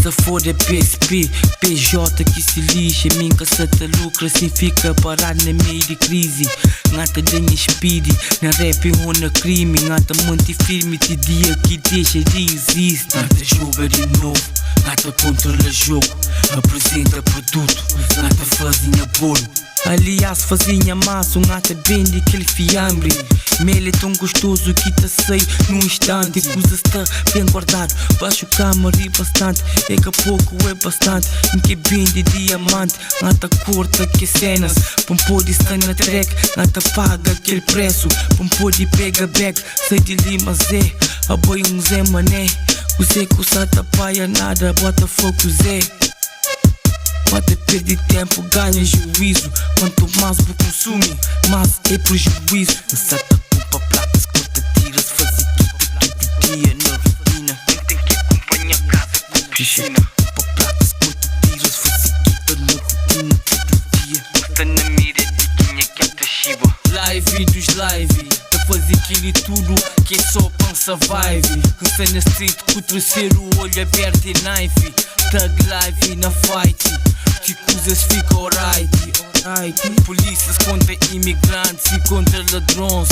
Se for de PSP, PJ que se lixa, minha se te lucra, se fica parado no meio de crise. Ngata denha speed, na rap ou na crime. Ngata manter firme de dia que deixa de existir. Ngata joga de novo, ngata controla jogo, apresenta produto, ngata fazinha bolo. Aliás, fazinha massa, ngata vende aquele fiambre. Mel é tão gostoso que te sei num instante. Coisa está bem guardado, baixo câmara e bastante. É que a pouco é bastante, em que bem de diamante. Ngata corta que cenas, pão pode estar na track. Ngata paga aquele preço, pão pode pega back. Sei de Lima Zé, a boi Zé Mané. O Zé que o sata paia nada, bota fogo Zé. Pode perder tempo, ganha juízo. Quanto mais vou consumir, mais é prejuízo. Sata culpa pratas, conta tiras, faz equipe todo dia na rotina. Tem que acompanhar casa com piscina. Culpa pratas, conta tiras, faz equipe na rotina todo dia. Está na mira de quem é que te chiva. Live dos live, tá fazer aquilo e tudo que é só pança vibe. Cansa na street com o terceiro olho aberto e knife. Tag live na fight, que coisas ficam alright. Polícias contra imigrantes e contra ladrões.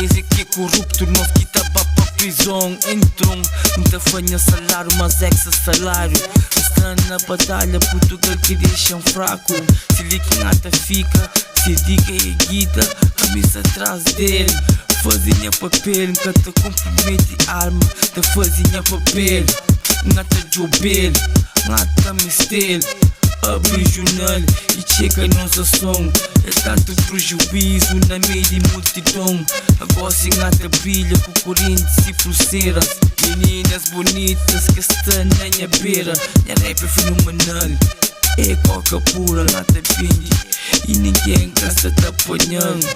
Esse aqui é corrupto, nós que tá pra prisão. Então, muita fanha salário, mas exa salário. Está na batalha, Portugal que deixam fraco. Se liga nada fica, se diga é guita, a missa atrás dele. Fazinha papel, nunca te compromete arma. Te fazinha papel, nada jobel, nada mistério. Abre o jornal e chega a nossa som. É tanto prejuízo na meio de multidão. Agora se nada brilha com correntes e pulseiras. Meninas bonitas que estão na minha beira. Minha rap é fenomenal, é coca pura, nada vende e ninguém gasta te apanhando.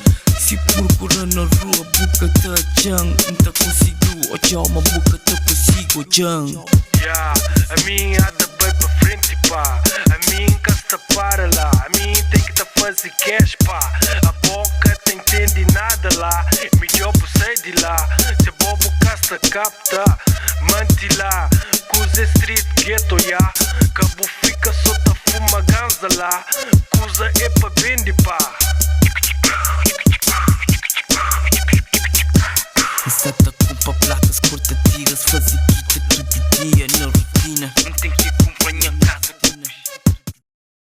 Se procura na rua, boca te jang. Não conseguiu, tchau, uma boca te consigo jang. A minha anda bem pra frente, pá. A minha casta para lá. A minha tem que te fazer cash, pá. A boca te entende nada lá. Me job sai de lá. Se bobo casta capta, manti lá. Coisa street ghetto, ya. Cabo fica só ta fuma ganza lá. Coisa é pra vende, pá.